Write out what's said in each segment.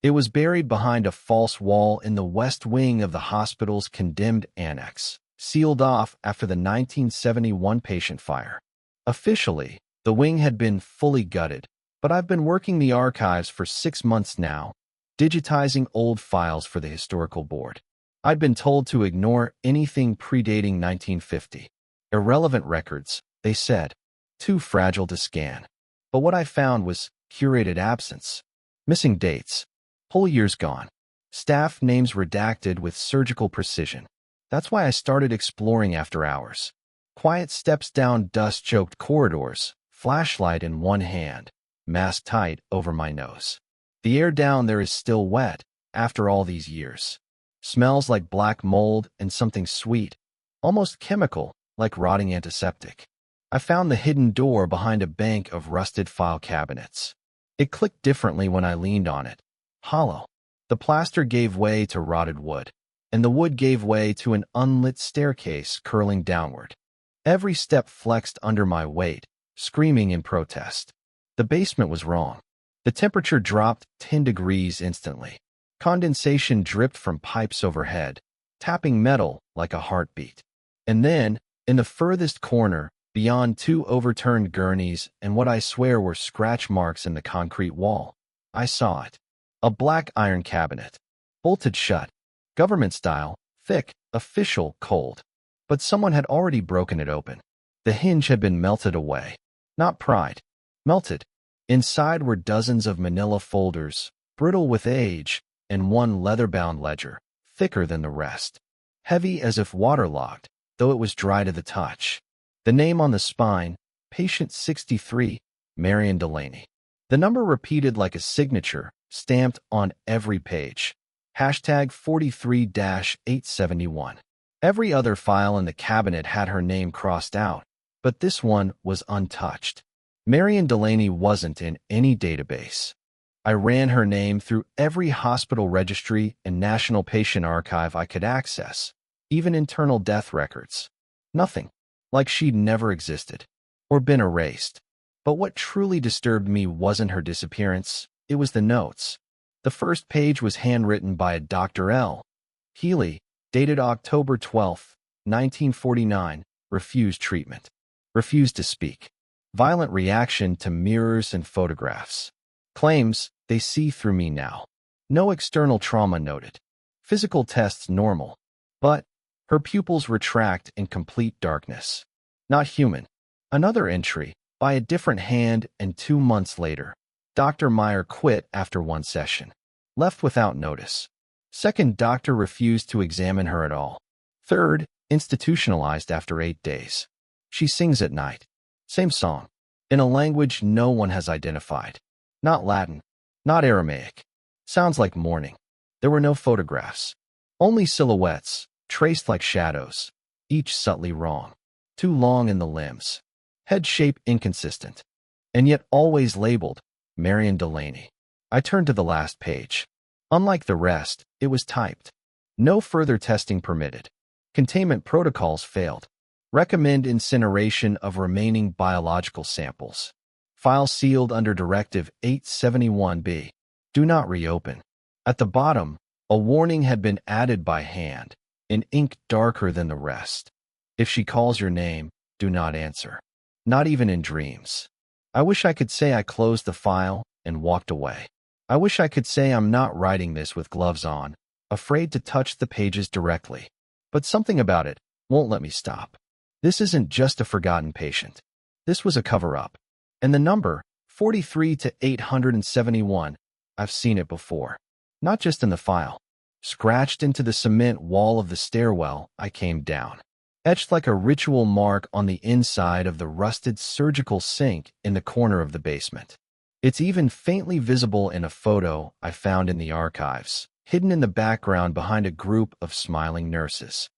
It was buried behind a false wall in the west wing of the hospital's condemned annex, sealed off after the 1971 patient fire. Officially, the wing had been fully gutted, but I've been working the archives for 6 months now, digitizing old files for the historical board. I'd been told to ignore anything predating 1950. Irrelevant records, they said, too fragile to scan. But what I found was curated absence, missing dates, whole years gone, staff names redacted with surgical precision. That's why I started exploring after hours. Quiet steps down dust-choked corridors, flashlight in one hand, mask tight over my nose. The air down there is still wet, after all these years. Smells like black mold and something sweet, almost chemical, like rotting antiseptic. I found the hidden door behind a bank of rusted file cabinets. It clicked differently when I leaned on it. Hollow. The plaster gave way to rotted wood, and the wood gave way to an unlit staircase curling downward. Every step flexed under my weight, screaming in protest. The basement was wrong. The temperature dropped 10 degrees instantly. Condensation dripped from pipes overhead, tapping metal like a heartbeat. And then, in the furthest corner, beyond 2 overturned gurneys and what I swear were scratch marks in the concrete wall, I saw it. A black iron cabinet, bolted shut, government style, thick, official, cold. But someone had already broken it open. The hinge had been melted away. Not pried. Melted. Inside were dozens of manila folders, brittle with age, and one leather-bound ledger, thicker than the rest. Heavy as if waterlogged, though it was dry to the touch. The name on the spine, Patient 63, Marion Delaney. The number repeated like a signature, stamped on every page. Hashtag 43-871. Every other file in the cabinet had her name crossed out, but this one was untouched. Marion Delaney wasn't in any database. I ran her name through every hospital registry and national patient archive I could access, even internal death records. Nothing. Like she'd never existed, or been erased. But what truly disturbed me wasn't her disappearance, it was the notes. The first page was handwritten by a Dr. L. Healy, dated October 12, 1949, refused treatment. Refused to speak. Violent reaction to mirrors and photographs. Claims, they see through me now. No external trauma noted. Physical tests normal. But her pupils retract in complete darkness. Not human. Another entry, by a different hand, and 2 months later, Dr. Meyer quit after 1 session. Left without notice. Second doctor refused to examine her at all. Third, institutionalized after 8 days. She sings at night. Same song. In a language no one has identified. Not Latin. Not Aramaic. Sounds like mourning. There were no photographs. Only silhouettes, traced like shadows. Each subtly wrong. Too long in the limbs. Head shape inconsistent. And yet always labeled Marion Delaney. I turned to the last page. Unlike the rest, it was typed. No further testing permitted. Containment protocols failed. Recommend incineration of remaining biological samples. File sealed under Directive 871B. Do not reopen. At the bottom, a warning had been added by hand, in ink darker than the rest. If she calls your name, do not answer. Not even in dreams. I wish I could say I closed the file and walked away. I wish I could say I'm not writing this with gloves on, afraid to touch the pages directly. But something about it won't let me stop. This isn't just a forgotten patient. This was a cover-up. And the number, 43-871, I've seen it before. Not just in the file. Scratched into the cement wall of the stairwell I came down. Etched like a ritual mark on the inside of the rusted surgical sink in the corner of the basement. It's even faintly visible in a photo I found in the archives, hidden in the background behind a group of smiling nurses.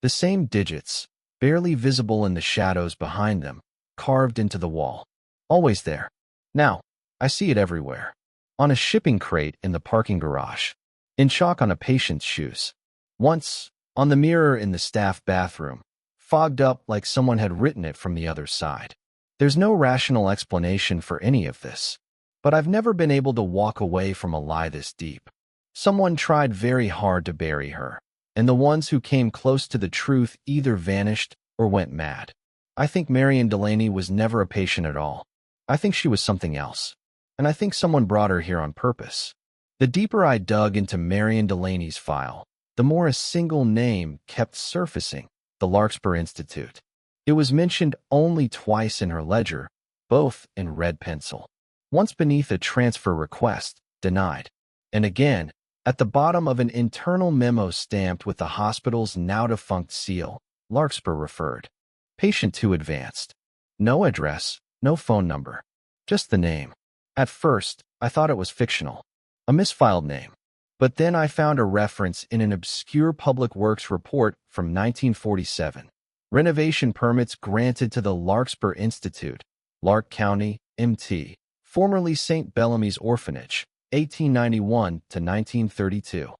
The same digits, barely visible in the shadows behind them, carved into the wall. Always there. Now, I see it everywhere. On a shipping crate in the parking garage. In chalk on a patient's shoes. Once, on the mirror in the staff bathroom, fogged up like someone had written it from the other side. There's no rational explanation for any of this. But I've never been able to walk away from a lie this deep. Someone tried very hard to bury her, and the ones who came close to the truth either vanished or went mad. I think Marion Delaney was never a patient at all. I think she was something else. And I think someone brought her here on purpose. The deeper I dug into Marion Delaney's file, the more a single name kept surfacing: the Larkspur Institute. It was mentioned only twice in her ledger, both in red pencil. Once beneath a transfer request, denied, and again at the bottom of an internal memo stamped with the hospital's now-defunct seal, Larkspur referred. Patient 2 advanced. No address, no phone number, just the name. At first, I thought it was fictional, a misfiled name. But then I found a reference in an obscure public works report from 1947. Renovation permits granted to the Larkspur Institute, Lark County, MT, formerly St. Bellamy's Orphanage, 1891 to 1932.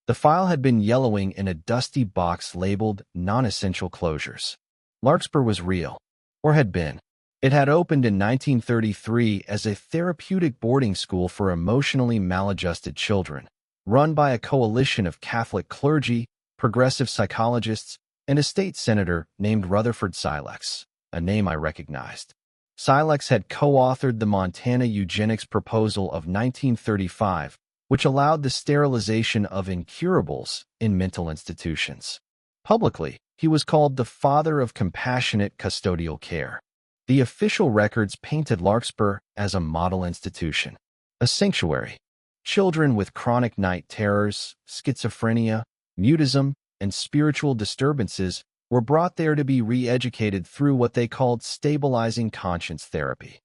The file had been yellowing in a dusty box labeled non-essential closures. Larkspur was real, or had been. It had opened in 1933 as a therapeutic boarding school for emotionally maladjusted children, run by a coalition of Catholic clergy, progressive psychologists, and a state senator named Rutherford Silex, a name I recognized. Silex had co-authored the Montana Eugenics Proposal of 1935, which allowed the sterilization of incurables in mental institutions. Publicly, he was called the father of compassionate custodial care. The official records painted Larkspur as a model institution, a sanctuary. Children with chronic night terrors, schizophrenia, mutism, and spiritual disturbances were brought there to be re-educated through what they called stabilizing conscience therapy.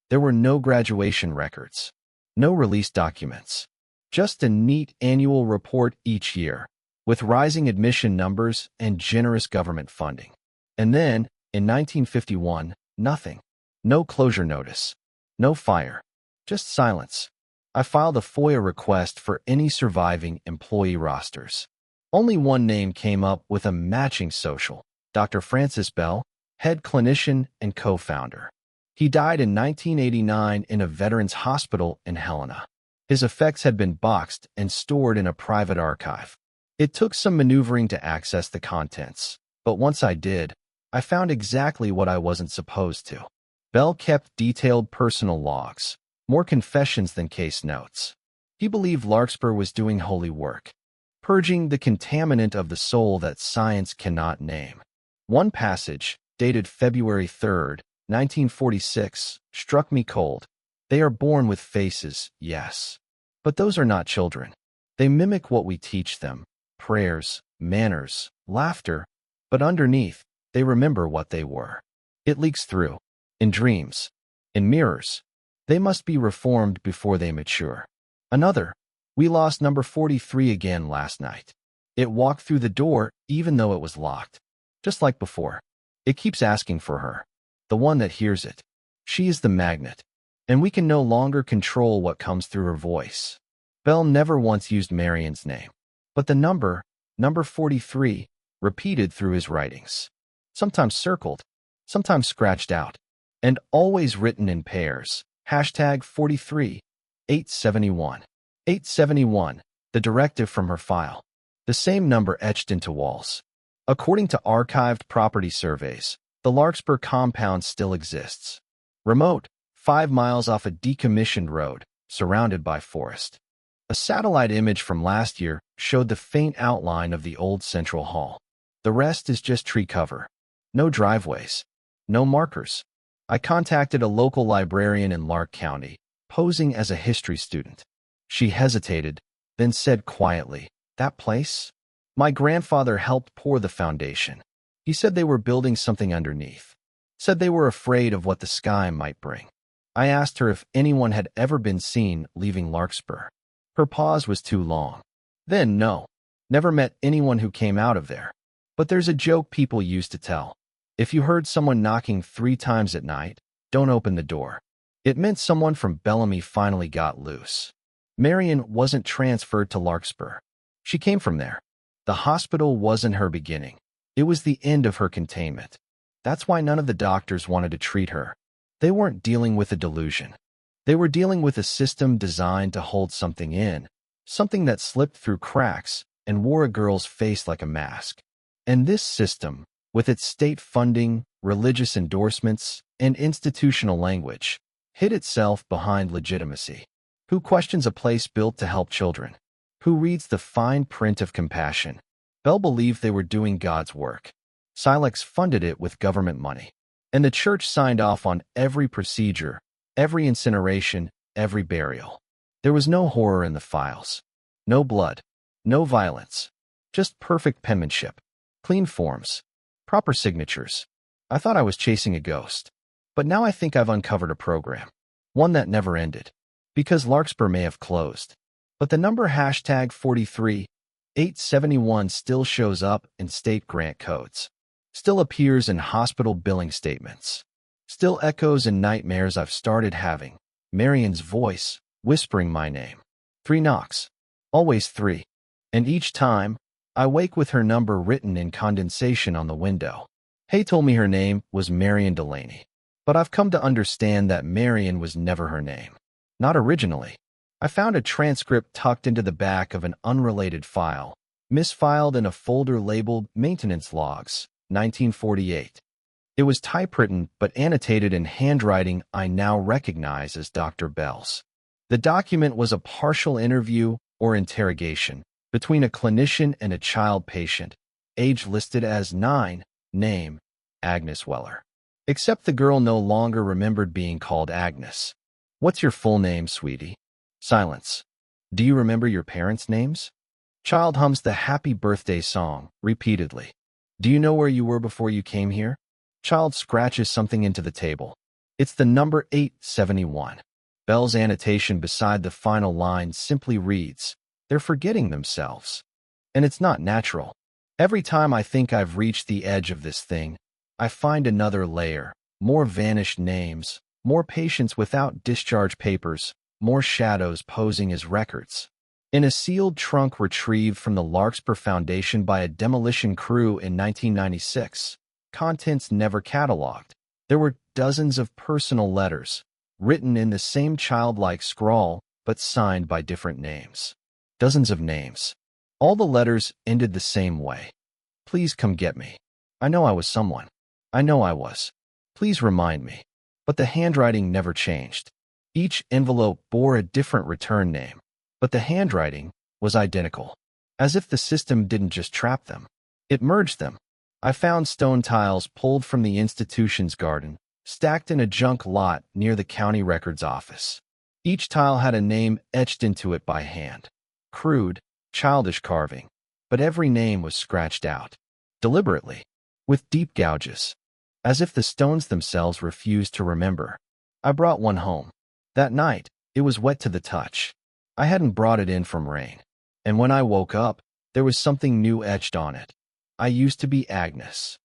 There were no graduation records, no release documents, just a neat annual report each year, with rising admission numbers and generous government funding. And then, in 1951, nothing. No closure notice, no fire, just silence. I filed a FOIA request for any surviving employee rosters. Only one name came up with a matching social: Dr. Francis Bell, head clinician and co-founder. He died in 1989 in a veterans hospital in Helena. His effects had been boxed and stored in a private archive. It took some maneuvering to access the contents, but once I did, I found exactly what I wasn't supposed to. Bell kept detailed personal logs, more confessions than case notes. He believed Larkspur was doing holy work, purging the contaminant of the soul that science cannot name. One passage, dated February 3, 1946, struck me cold. They are born with faces, yes. But those are not children. They mimic what we teach them: prayers, manners, laughter. But underneath, they remember what they were. It leaks through. In dreams. In mirrors. They must be reformed before they mature. Another. We lost number 43 again last night. It walked through the door even though it was locked. Just like before. It keeps asking for her. The one that hears it. She is the magnet. And we can no longer control what comes through her voice. Bell never once used Marion's name. But the number 43, repeated through his writings. Sometimes circled, sometimes scratched out, and always written in pairs. Hashtag 43, 871. 871, the directive from her file. The same number etched into walls. According to archived property surveys, the Larkspur compound still exists. Remote, 5 miles off a decommissioned road, surrounded by forest. A satellite image from last year showed the faint outline of the old central hall. The rest is just tree cover. No driveways. No markers. I contacted a local librarian in Lark County, posing as a history student. She hesitated, then said quietly, "That place? My grandfather helped pour the foundation. He said they were building something underneath. Said they were afraid of what the sky might bring." I asked her if anyone had ever been seen leaving Larkspur. Her pause was too long. Then no. Never met anyone who came out of there. But there's a joke people used to tell. If you heard someone knocking 3 times at night, don't open the door. It meant someone from Bellamy finally got loose. Marion wasn't transferred to Larkspur. She came from there. The hospital wasn't her beginning. It was the end of her containment. That's why none of the doctors wanted to treat her. They weren't dealing with a delusion. They were dealing with a system designed to hold something in, something that slipped through cracks and wore a girl's face like a mask. And this system, with its state funding, religious endorsements, and institutional language, hid itself behind legitimacy. Who questions a place built to help children? Who reads the fine print of compassion? Bell believed they were doing God's work. Silex funded it with government money. And the church signed off on every procedure, every incineration, every burial. There was no horror in the files. No blood. No violence. Just perfect penmanship. Clean forms. Proper signatures. I thought I was chasing a ghost. But now I think I've uncovered a program. One that never ended. Because Larkspur may have closed. But the number #43871 still shows up in state grant codes. Still appears in hospital billing statements. Still echoes in nightmares I've started having. Marion's voice, whispering my name. 3 knocks. Always 3. And each time, I wake with her number written in condensation on the window. Hay told me her name was Marion Delaney. But I've come to understand that Marion was never her name. Not originally. I found a transcript tucked into the back of an unrelated file, misfiled in a folder labeled Maintenance Logs, 1948. It was typewritten but annotated in handwriting I now recognize as Dr. Bell's. The document was a partial interview or interrogation between a clinician and a child patient, age listed as 9, name, Agnes Weller. Except the girl no longer remembered being called Agnes. What's your full name, sweetie? Silence. Do you remember your parents' names? Child hums the happy birthday song, repeatedly. Do you know where you were before you came here? Child scratches something into the table. It's the number 871. Bell's annotation beside the final line simply reads, "They're forgetting themselves." And it's not natural. Every time I think I've reached the edge of this thing, I find another layer, more vanished names, more patients without discharge papers, more shadows posing as records. In a sealed trunk retrieved from the Larkspur Foundation by a demolition crew in 1996, contents never cataloged, there were dozens of personal letters, written in the same childlike scrawl, but signed by different names. Dozens of names. All the letters ended the same way. Please come get me. I know I was someone. I know I was. Please remind me. But the handwriting never changed. Each envelope bore a different return name, but the handwriting was identical. As if the system didn't just trap them. It merged them. I found stone tiles pulled from the institution's garden, stacked in a junk lot near the county records office. Each tile had a name etched into it by hand. Crude, childish carving, but every name was scratched out. Deliberately. With deep gouges. As if the stones themselves refused to remember. I brought one home. That night, it was wet to the touch. I hadn't brought it in from rain. And when I woke up, there was something new etched on it. I used to be Agnes.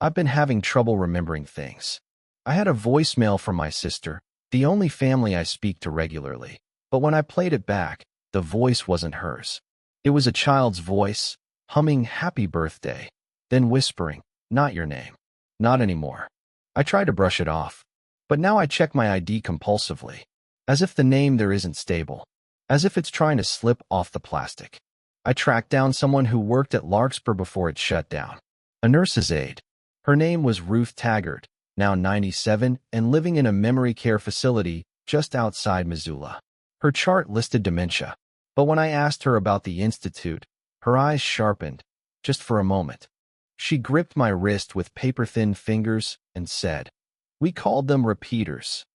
I've been having trouble remembering things. I had a voicemail from my sister, the only family I speak to regularly. But when I played it back, the voice wasn't hers. It was a child's voice, humming happy birthday, then whispering, not your name. Not anymore. I tried to brush it off. But now I check my ID compulsively. As if the name there isn't stable. As if it's trying to slip off the plastic. I tracked down someone who worked at Larkspur before it shut down. A nurse's aide. Her name was Ruth Taggart, now 97 and living in a memory care facility just outside Missoula. Her chart listed dementia. But when I asked her about the institute, her eyes sharpened, just for a moment. She gripped my wrist with paper-thin fingers and said, "We called them repeaters.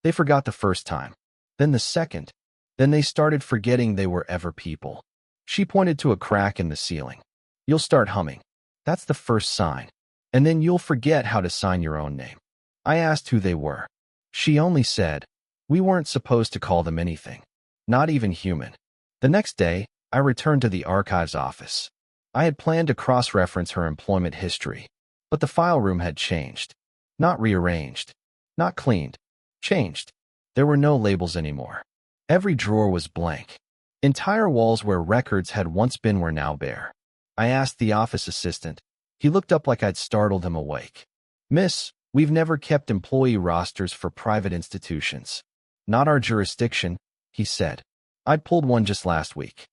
They forgot the first time. Then the second. Then they started forgetting they were ever people." She pointed to a crack in the ceiling. "You'll start humming. That's the first sign. And then you'll forget how to sign your own name." I asked who they were. She only said, "We weren't supposed to call them anything. Not even human." The next day, I returned to the archives office. I had planned to cross-reference her employment history, but the file room had changed. Not rearranged. Not cleaned. Changed. There were no labels anymore. Every drawer was blank. Entire walls where records had once been were now bare. I asked the office assistant. He looked up like I'd startled him awake. "Miss, we've never kept employee rosters for private institutions." Not our jurisdiction, he said. I'd pulled one just last week.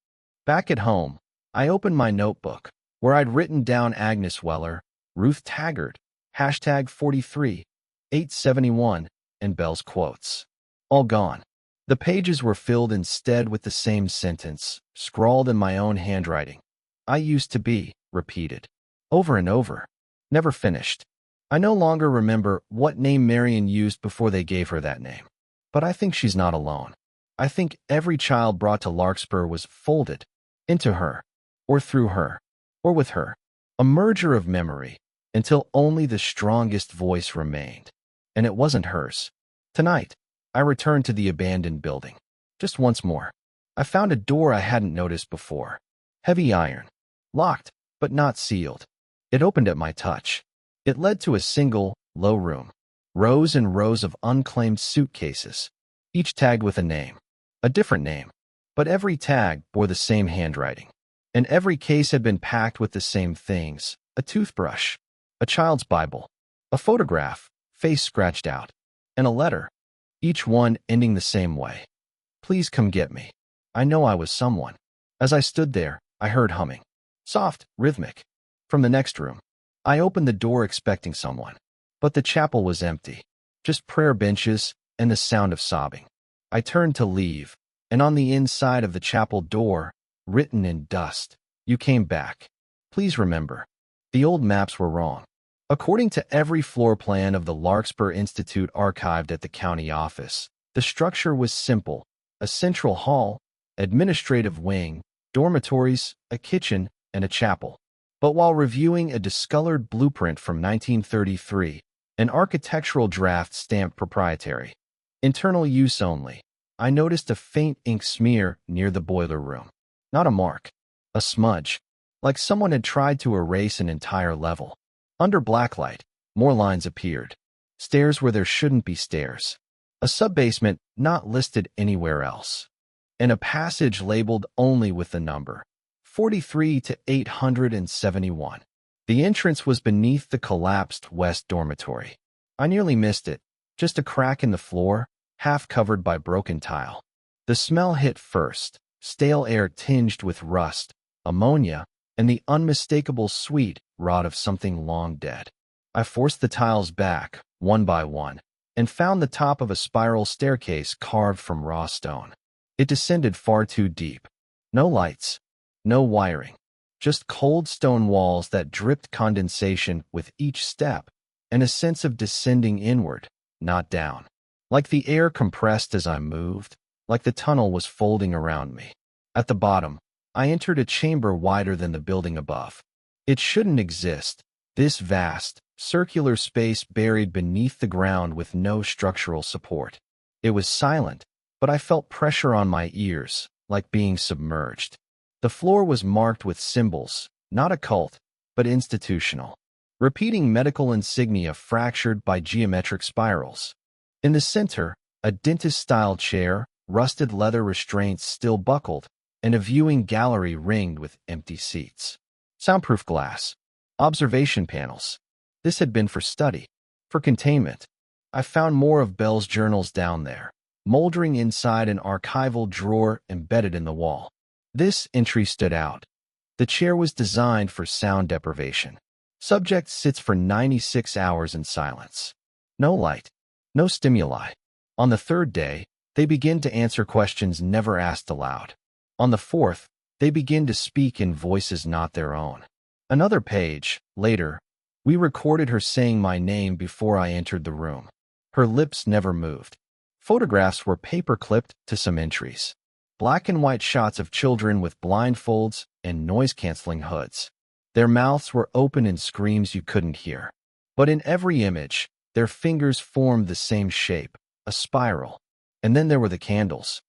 Back at home, I opened my notebook, where I'd written down Agnes Weller, Ruth Taggart, #43, 871, and Bell's quotes. All gone. The pages were filled instead with the same sentence, scrawled in my own handwriting. I used to be, repeated. Over and over. Never finished. I no longer remember what name Marion used before they gave her that name. But I think she's not alone. I think every child brought to Larkspur was folded into her, or through her, or with her. A merger of memory, until only the strongest voice remained. And it wasn't hers. Tonight, I returned to the abandoned building. Just once more. I found a door I hadn't noticed before. Heavy iron. Locked, but not sealed. It opened at my touch. It led to a single, low room. Rows and rows of unclaimed suitcases, each tagged with a name. A different name. But every tag bore the same handwriting. And every case had been packed with the same things. A toothbrush. A child's Bible. A photograph, face scratched out. And a letter. Each one ending the same way. Please come get me. I know I was someone. As I stood there, I heard humming. Soft, rhythmic. From the next room. I opened the door expecting someone. But the chapel was empty. Just prayer benches and the sound of sobbing. I turned to leave, and on the inside of the chapel door, written in dust, you came back. Please remember. The old maps were wrong. According to every floor plan of the Larkspur Institute archived at the county office, the structure was simple: a central hall, administrative wing, dormitories, a kitchen, and a chapel. But while reviewing a discolored blueprint from 1933, an architectural draft stamped proprietary, internal use only, I noticed a faint ink smear near the boiler room. Not a mark, a smudge, like someone had tried to erase an entire level. Under blacklight, more lines appeared. Stairs where there shouldn't be stairs. A subbasement not listed anywhere else. And a passage labeled only with the number 43 to 871. The entrance was beneath the collapsed west dormitory. I nearly missed it. Just a crack in the floor, half covered by broken tile. The smell hit first, stale air tinged with rust, ammonia, and the unmistakable sweet rot of something long dead. I forced the tiles back, one by one, and found the top of a spiral staircase carved from raw stone. It descended far too deep. No lights, no wiring, just cold stone walls that dripped condensation with each step, and a sense of descending inward, not down. Like the air compressed as I moved, like the tunnel was folding around me. At the bottom, I entered a chamber wider than the building above. It shouldn't exist, this vast, circular space buried beneath the ground with no structural support. It was silent, but I felt pressure on my ears, like being submerged. The floor was marked with symbols, not occult, but institutional. Repeating medical insignia fractured by geometric spirals. In the center, a dentist-style chair, rusted leather restraints still buckled, and a viewing gallery ringed with empty seats. Soundproof glass. Observation panels. This had been for study, for containment. I found more of Bell's journals down there, moldering inside an archival drawer embedded in the wall. This entry stood out. The chair was designed for sound deprivation. Subject sits for 96 hours in silence. No light, no stimuli. On the third day, they begin to answer questions never asked aloud. On the fourth, they begin to speak in voices not their own. Another page, later, we recorded her saying my name before I entered the room. Her lips never moved. Photographs were paper-clipped to some entries. Black and white shots of children with blindfolds and noise-canceling hoods. Their mouths were open in screams you couldn't hear. But in every image, their fingers formed the same shape, a spiral. And then there were the candles.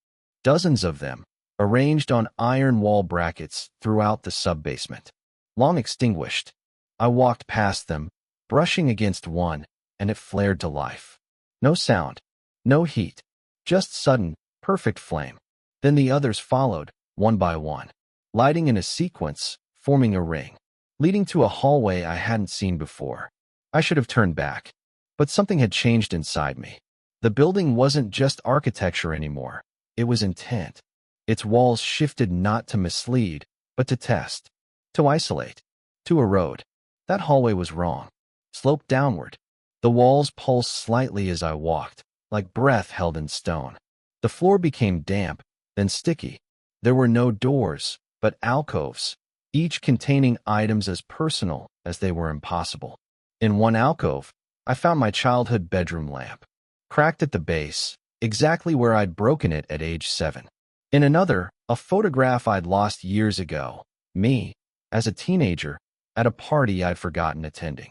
Dozens of them, arranged on iron wall brackets throughout the sub-basement. Long extinguished. I walked past them, brushing against one, and it flared to life. No sound, no heat, just sudden, perfect flame. Then the others followed, one by one, lighting in a sequence, forming a ring, leading to a hallway I hadn't seen before. I should have turned back, but something had changed inside me. The building wasn't just architecture anymore. It was intent. Its walls shifted not to mislead, but to test, to isolate, to erode. That hallway was wrong, sloped downward. The walls pulsed slightly as I walked, like breath held in stone. The floor became damp, then sticky. There were no doors, but alcoves, each containing items as personal as they were impossible. In one alcove, I found my childhood bedroom lamp, cracked at the base, exactly where I'd broken it at age 7. In another, a photograph I'd lost years ago, me, as a teenager, at a party I'd forgotten attending.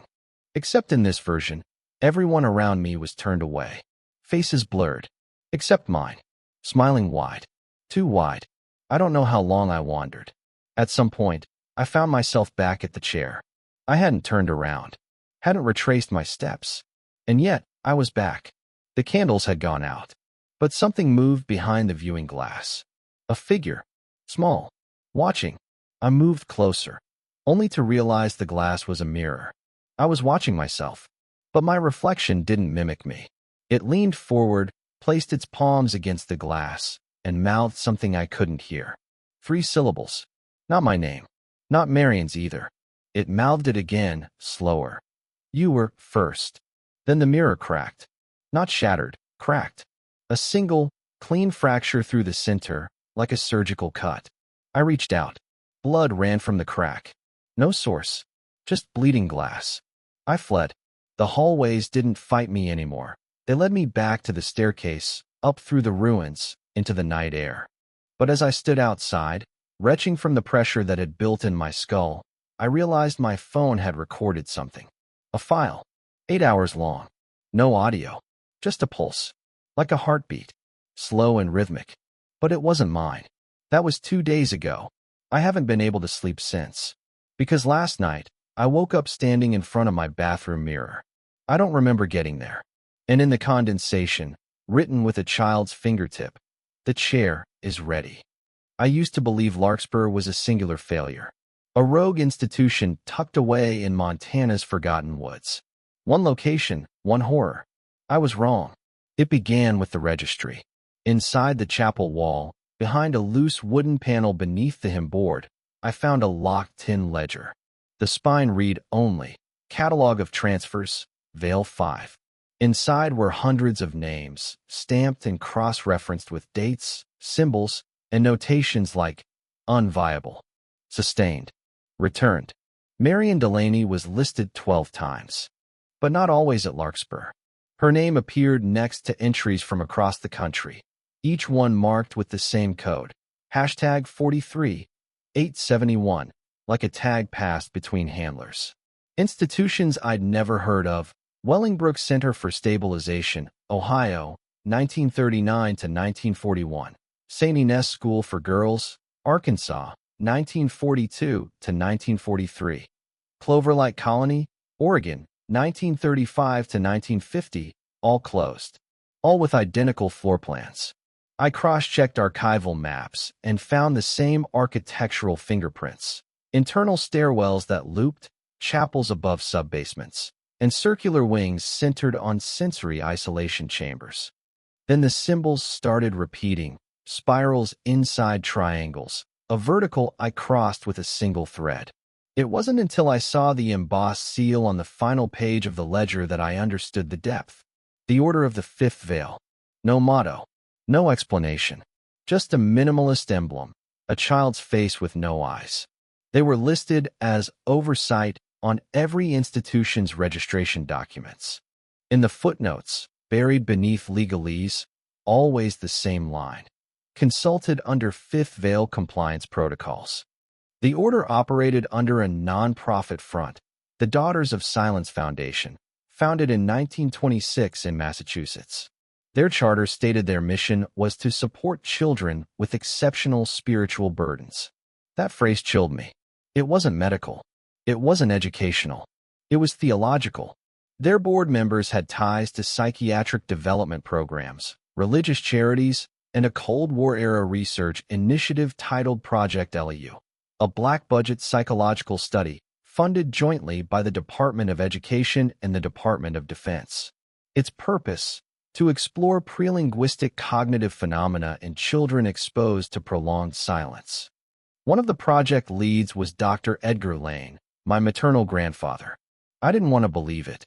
Except in this version, everyone around me was turned away, faces blurred, except mine, smiling wide, too wide. I don't know how long I wandered. At some point, I found myself back at the chair. I hadn't turned around, hadn't retraced my steps, and yet I was back. The candles had gone out, but something moved behind the viewing glass. A figure, small, watching. I moved closer, only to realize the glass was a mirror. I was watching myself, but my reflection didn't mimic me. It leaned forward, placed its palms against the glass, and mouthed something I couldn't hear. 3 syllables. Not my name. Not Marian's either. It mouthed it again, slower. You were first. Then the mirror cracked. Not shattered, cracked. A single, clean fracture through the center, like a surgical cut. I reached out. Blood ran from the crack. No source. Just bleeding glass. I fled. The hallways didn't fight me anymore. They led me back to the staircase, up through the ruins, into the night air. But as I stood outside, retching from the pressure that had built in my skull, I realized my phone had recorded something. A file. 8 hours long. No audio. Just a pulse. Like a heartbeat. Slow and rhythmic. But it wasn't mine. That was 2 days ago. I haven't been able to sleep since. Because last night, I woke up standing in front of my bathroom mirror. I don't remember getting there. And in the condensation, written with a child's fingertip, the chair is ready. I used to believe Larkspur was a singular failure. A rogue institution tucked away in Montana's forgotten woods. One location, one horror. I was wrong. It began with the registry. Inside the chapel wall, behind a loose wooden panel beneath the hymn board, I found a locked tin ledger. The spine read only, Catalog of Transfers, Vale 5. Inside were hundreds of names, stamped and cross-referenced with dates, symbols, and notations like unviable, sustained, returned. Marian Delaney was listed 12 times, but not always at Larkspur. Her name appeared next to entries from across the country, each one marked with the same code, hashtag 43871, like a tag passed between handlers. Institutions I'd never heard of: Wellingbrook Center for Stabilization, Ohio, 1939 to 1941. St. Ines School for Girls, Arkansas, 1942 to 1943. Cloverlight Colony, Oregon, 1935 to 1950, all closed. All with identical floor plans. I cross-checked archival maps and found the same architectural fingerprints. Internal stairwells that looped, chapels above sub-basements, and circular wings centered on sensory isolation chambers. Then the symbols started repeating, spirals inside triangles, a vertical I crossed with a single thread. It wasn't until I saw the embossed seal on the final page of the ledger that I understood the depth. The Order of the Fifth Veil. No motto, no explanation, just a minimalist emblem, a child's face with no eyes. They were listed as oversight on every institution's registration documents. In the footnotes, buried beneath legalese, always the same line. Consulted under Fifth Veil compliance protocols. The order operated under a non-profit front, the Daughters of Silence Foundation, founded in 1926 in Massachusetts. Their charter stated their mission was to support children with exceptional spiritual burdens. That phrase chilled me. It wasn't medical. It wasn't educational. It was theological. Their board members had ties to psychiatric development programs, religious charities, and a Cold War-era research initiative titled Project LEU, a black-budget psychological study funded jointly by the Department of Education and the Department of Defense. Its purpose: to explore prelinguistic cognitive phenomena in children exposed to prolonged silence. One of the project leads was Dr. Edgar Lane, my maternal grandfather. I didn't want to believe it.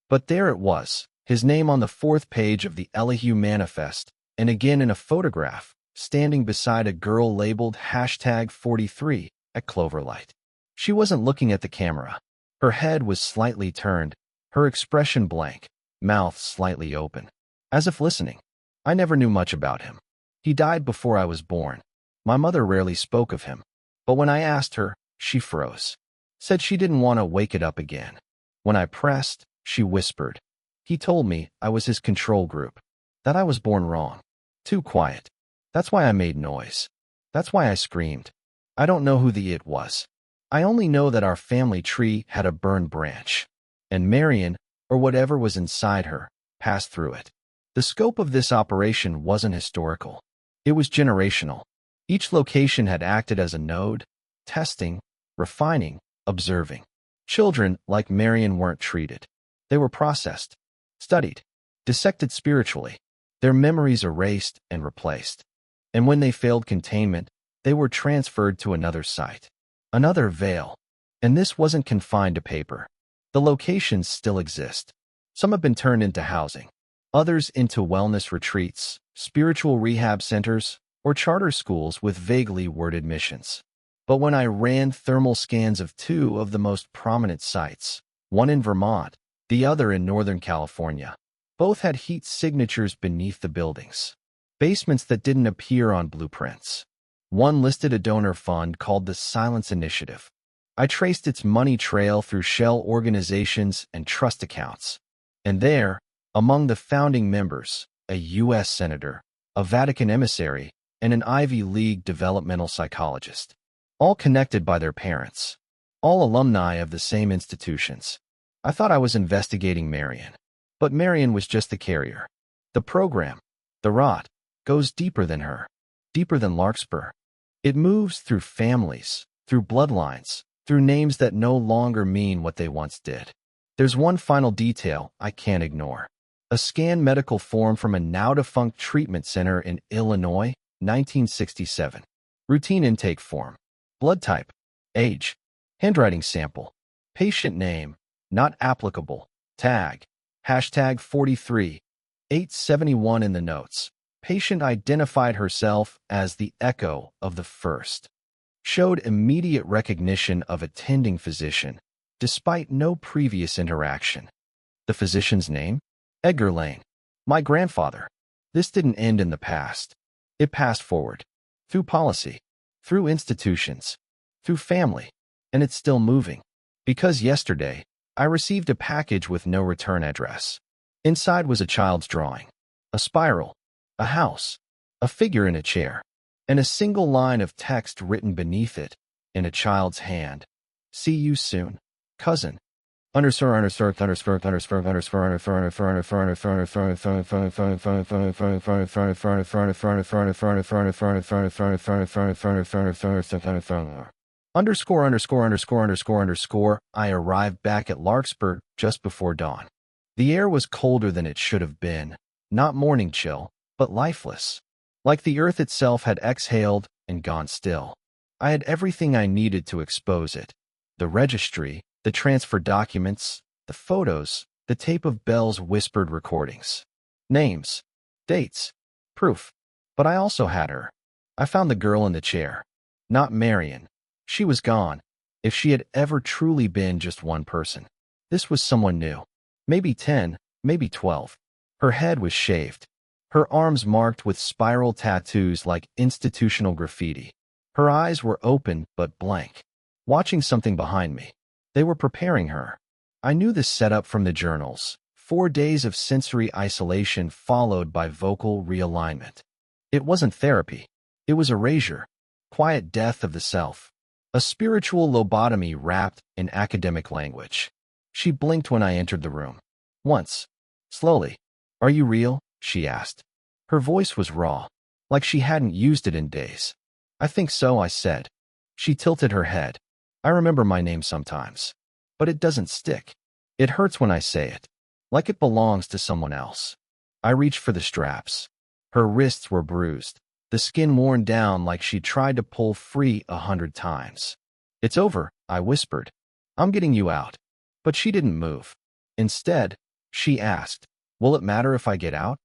But there it was, his name on the fourth page of the Elihu Manifest, and again in a photograph, standing beside a girl labeled #43 at Cloverlight. She wasn't looking at the camera. Her head was slightly turned, her expression blank, mouth slightly open, as if listening. I never knew much about him. He died before I was born. My mother rarely spoke of him, but when I asked her, she froze. Said she didn't want to wake it up again. When I pressed, she whispered. He told me I was his control group, that I was born wrong, too quiet. That's why I made noise. That's why I screamed. I don't know who the it was. I only know that our family tree had a burned branch, and Marion, or whatever was inside her, passed through it. The scope of this operation wasn't historical. It was generational. Each location had acted as a node, testing, refining, observing. Children like Marion weren't treated. They were processed, studied, dissected spiritually, their memories erased and replaced. And when they failed containment, they were transferred to another site, another veil. And this wasn't confined to paper. The locations still exist. Some have been turned into housing, others into wellness retreats, spiritual rehab centers, or charter schools with vaguely worded missions. But when I ran thermal scans of two of the most prominent sites, one in Vermont, the other in Northern California, both had heat signatures beneath the buildings, basements that didn't appear on blueprints. One listed a donor fund called the Silence Initiative. I traced its money trail through shell organizations and trust accounts. And there, among the founding members, a U.S. senator, a Vatican emissary, and an Ivy League developmental psychologist, all connected by their parents, all alumni of the same institutions. I thought I was investigating Marion, but Marion was just the carrier. The program, the rot, goes deeper than her, deeper than Larkspur. It moves through families, through bloodlines, through names that no longer mean what they once did. There's one final detail I can't ignore. A scanned medical form from a now-defunct treatment center in Illinois, 1967. Routine intake form. Blood type. Age. Handwriting sample. Patient name. Not applicable. Tag. #43. 871 in the notes. Patient identified herself as the echo of the first. Showed immediate recognition of attending physician, despite no previous interaction. The physician's name? Edgar Lane. My grandfather. This didn't end in the past. It passed forward. Through policy. Through institutions. Through family. And it's still moving. Because yesterday, I received a package with no return address. Inside was a child's drawing. A spiral. A house. A figure in a chair. And a single line of text written beneath it, in a child's hand. See you soon, cousin. I arrived back at Larkspur just before dawn. The air was colder than it should have been, not morning chill, but lifeless. Like the earth itself had exhaled and gone still. I had everything I needed to expose it. The registry, the transfer documents, the photos, the tape of Belle's whispered recordings. Names, dates, proof. But I also had her. I found the girl in the chair. Not Marion. She was gone. If she had ever truly been just one person. This was someone new. Maybe 10, maybe 12. Her head was shaved. Her arms marked with spiral tattoos like institutional graffiti. Her eyes were open but blank, watching something behind me. They were preparing her. I knew this setup from the journals. 4 days of sensory isolation followed by vocal realignment. It wasn't therapy. It was erasure. Quiet death of the self. A spiritual lobotomy wrapped in academic language. She blinked when I entered the room. Once. Slowly. Are you real? She asked. Her voice was raw, like she hadn't used it in days. I think so, I said. She tilted her head. I remember my name sometimes, but it doesn't stick. It hurts when I say it, like it belongs to someone else. I reached for the straps. Her wrists were bruised, the skin worn down like she'd tried to pull free 100 times. "It's over," I whispered. "I'm getting you out." But she didn't move. Instead, she asked, "Will it matter if I get out?"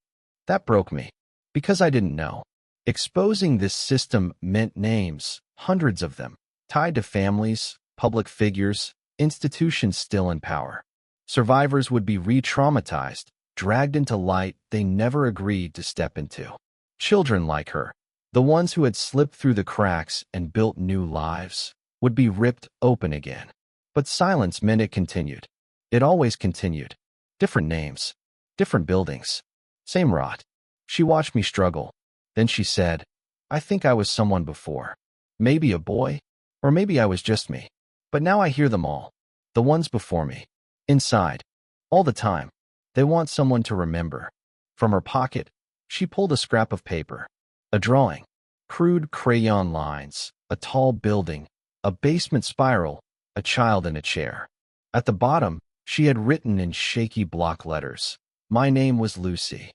That broke me, because I didn't know. Exposing this system meant names, hundreds of them, tied to families, public figures, institutions still in power. Survivors would be re-traumatized, dragged into light they never agreed to step into. Children like her, the ones who had slipped through the cracks and built new lives, would be ripped open again. But silence meant it continued. It always continued. Different names, different buildings, same rot. She watched me struggle. Then she said, "I think I was someone before. Maybe a boy, or maybe I was just me. But now I hear them all, the ones before me. Inside, all the time, they want someone to remember." From her pocket, she pulled a scrap of paper. A drawing, crude crayon lines, a tall building, a basement spiral, a child in a chair. At the bottom, she had written in shaky block letters, "My name was Lucy."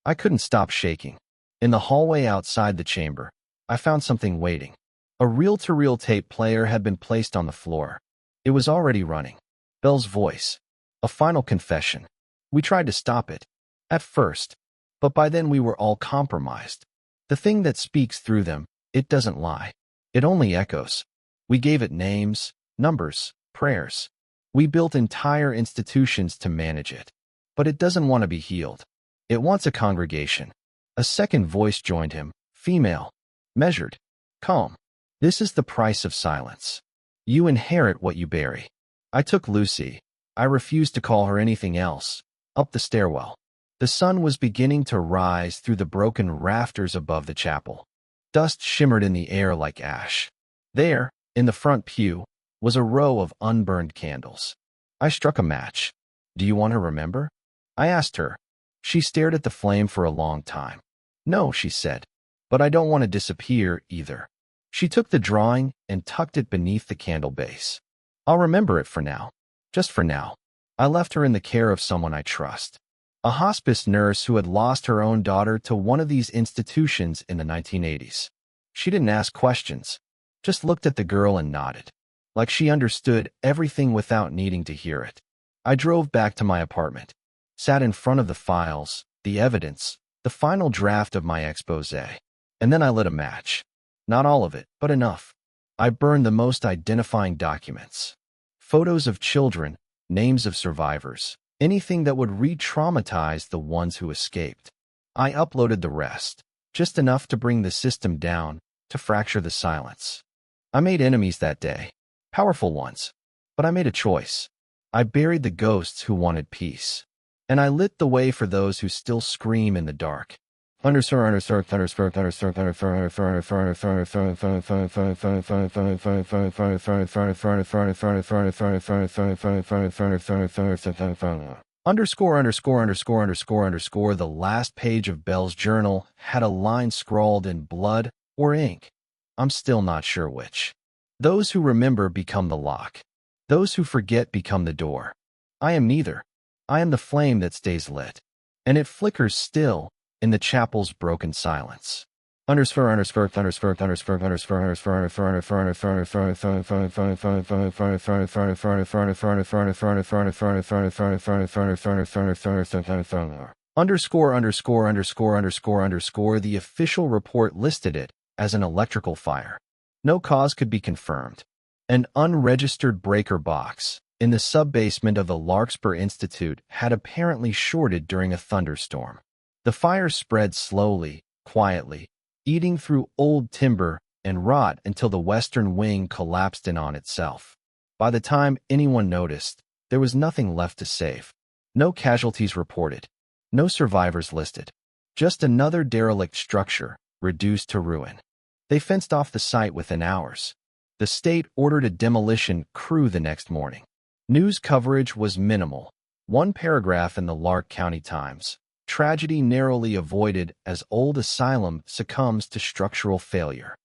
I couldn't stop shaking. In the hallway outside the chamber, I found something waiting. A reel-to-reel tape player had been placed on the floor. It was already running. Belle's voice. A final confession. We tried to stop it. At first. But by then we were all compromised. The thing that speaks through them, it doesn't lie. It only echoes. We gave it names, numbers, prayers. We built entire institutions to manage it. But it doesn't want to be healed. It wants a congregation. A second voice joined him, female, measured, calm. "This is the price of silence. You inherit what you bury." I took Lucy. I refused to call her anything else. Up the stairwell. The sun was beginning to rise through the broken rafters above the chapel. Dust shimmered in the air like ash. There, in the front pew, was a row of unburned candles. I struck a match. "Do you want to remember?" I asked her. She stared at the flame for a long time. "No," she said, "but I don't want to disappear either." She took the drawing and tucked it beneath the candle base. "I'll remember it for now. Just for now." I left her in the care of someone I trust. A hospice nurse who had lost her own daughter to one of these institutions in the 1980s. She didn't ask questions, just looked at the girl and nodded, like she understood everything without needing to hear it. I drove back to my apartment, sat in front of the files, the evidence, the final draft of my expose, and then I lit a match. Not all of it, but enough. I burned the most identifying documents. Photos of children, names of survivors, anything that would re-traumatize the ones who escaped. I uploaded the rest, just enough to bring the system down, to fracture the silence. I made enemies that day, powerful ones, but I made a choice. I buried the ghosts who wanted peace, and I lit the way for those who still scream in the dark. Underscore. The last page of Belle's journal had a line scrawled in blood or ink. I'm still not sure which. Those who remember become the lock. Those who forget become the door. I am neither. I am the flame that stays lit, and it flickers still in the chapel's broken silence. The official report listed it as an electrical fire. No cause could be confirmed. An unregistered breaker box in the sub-basement of the Larkspur Institute had apparently shorted during a thunderstorm. The fire spread slowly, quietly, eating through old timber and rot until the western wing collapsed in on itself. By the time anyone noticed, there was nothing left to save. No casualties reported. No survivors listed. Just another derelict structure, reduced to ruin. They fenced off the site within hours. The state ordered a demolition crew the next morning. News coverage was minimal. One paragraph in the Lark County Times. Tragedy narrowly avoided as old asylum succumbs to structural failure.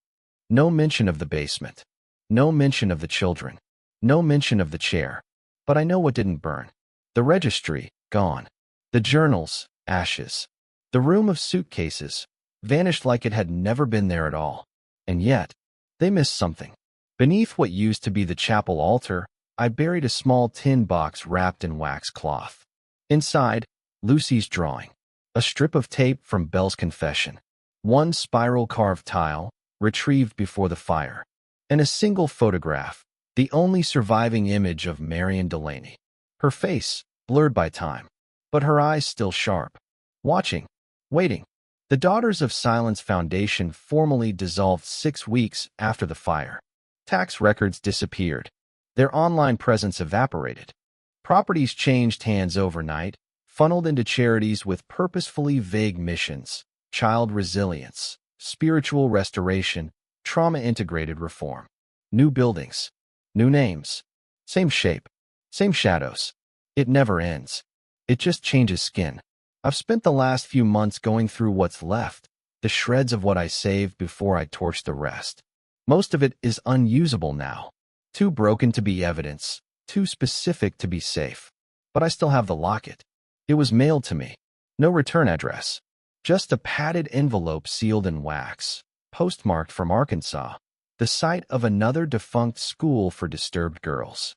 No mention of the basement. No mention of the children. No mention of the chair. But I know what didn't burn. The registry, gone. The journals, ashes. The room of suitcases vanished like it had never been there at all. And yet, they missed something. Beneath what used to be the chapel altar, I buried a small tin box wrapped in wax cloth. Inside, Lucy's drawing, a strip of tape from Belle's confession, one spiral carved tile, retrieved before the fire, and a single photograph, the only surviving image of Marion Delaney. Her face, blurred by time, but her eyes still sharp. Watching, waiting. The Daughters of Silence Foundation formally dissolved 6 weeks after the fire. Tax records disappeared. Their online presence evaporated. Properties changed hands overnight, funneled into charities with purposefully vague missions: child resilience, spiritual restoration, trauma-integrated reform. New buildings, new names, same shape, same shadows. It never ends. It just changes skin. I've spent the last few months going through what's left, the shreds of what I saved before I torched the rest. Most of it is unusable now. Too broken to be evidence, too specific to be safe. But I still have the locket. It was mailed to me. No return address. Just a padded envelope sealed in wax, postmarked from Arkansas, the site of another defunct school for disturbed girls.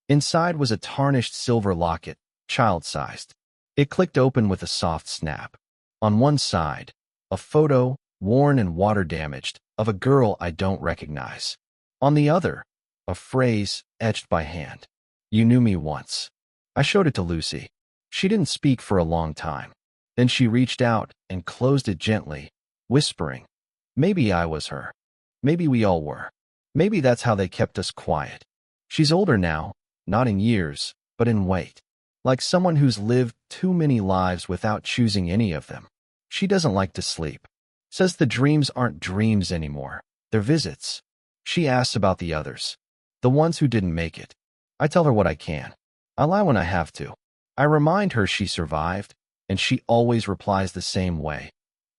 Inside was a tarnished silver locket, child-sized. It clicked open with a soft snap. On one side, a photo, worn and water-damaged, of a girl I don't recognize. On the other, a phrase etched by hand. "You knew me once." I showed it to Lucy. She didn't speak for a long time. Then she reached out and closed it gently, whispering, "Maybe I was her. Maybe we all were. Maybe that's how they kept us quiet." She's older now, not in years, but in weight. Like someone who's lived too many lives without choosing any of them. She doesn't like to sleep. Says the dreams aren't dreams anymore. They're visits. She asks about the others. The ones who didn't make it. I tell her what I can. I lie when I have to. I remind her she survived, and she always replies the same way.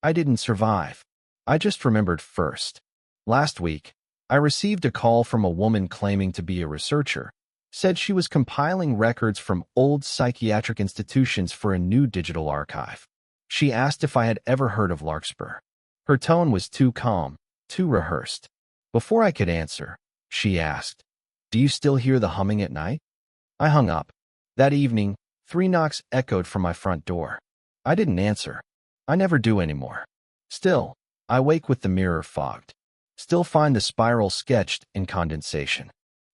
"I didn't survive. I just remembered first." Last week, I received a call from a woman claiming to be a researcher. Said she was compiling records from old psychiatric institutions for a new digital archive. She asked if I had ever heard of Larkspur. Her tone was too calm, too rehearsed. Before I could answer, she asked, "Do you still hear the humming at night?" I hung up. That evening, 3 knocks echoed from my front door. I didn't answer. I never do anymore. Still, I wake with the mirror fogged. Still find the spiral sketched in condensation.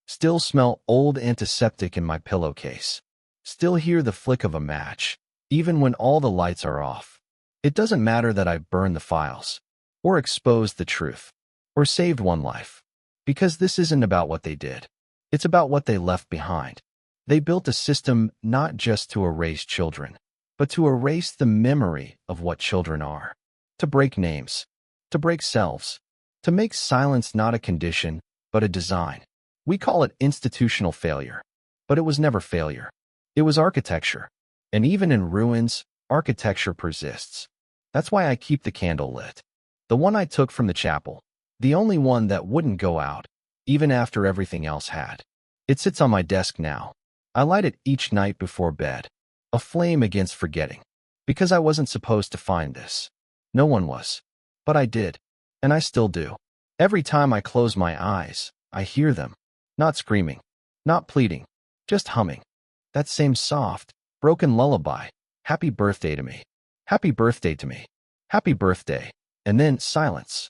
Still smell old antiseptic in my pillowcase. Still hear the flick of a match, even when all the lights are off. It doesn't matter that I burned the files, or exposed the truth, or saved one life. Because this isn't about what they did. It's about what they left behind. They built a system not just to erase children, but to erase the memory of what children are. To break names. To break selves. To make silence not a condition, but a design. We call it institutional failure, but it was never failure. It was architecture. And even in ruins, architecture persists. That's why I keep the candle lit. The one I took from the chapel. The only one that wouldn't go out, even after everything else had. It sits on my desk now. I light it each night before bed. A flame against forgetting. Because I wasn't supposed to find this. No one was. But I did. And I still do. Every time I close my eyes, I hear them. Not screaming, not pleading, just humming. That same soft, broken lullaby. Happy birthday to me. Happy birthday to me. Happy birthday. And then silence.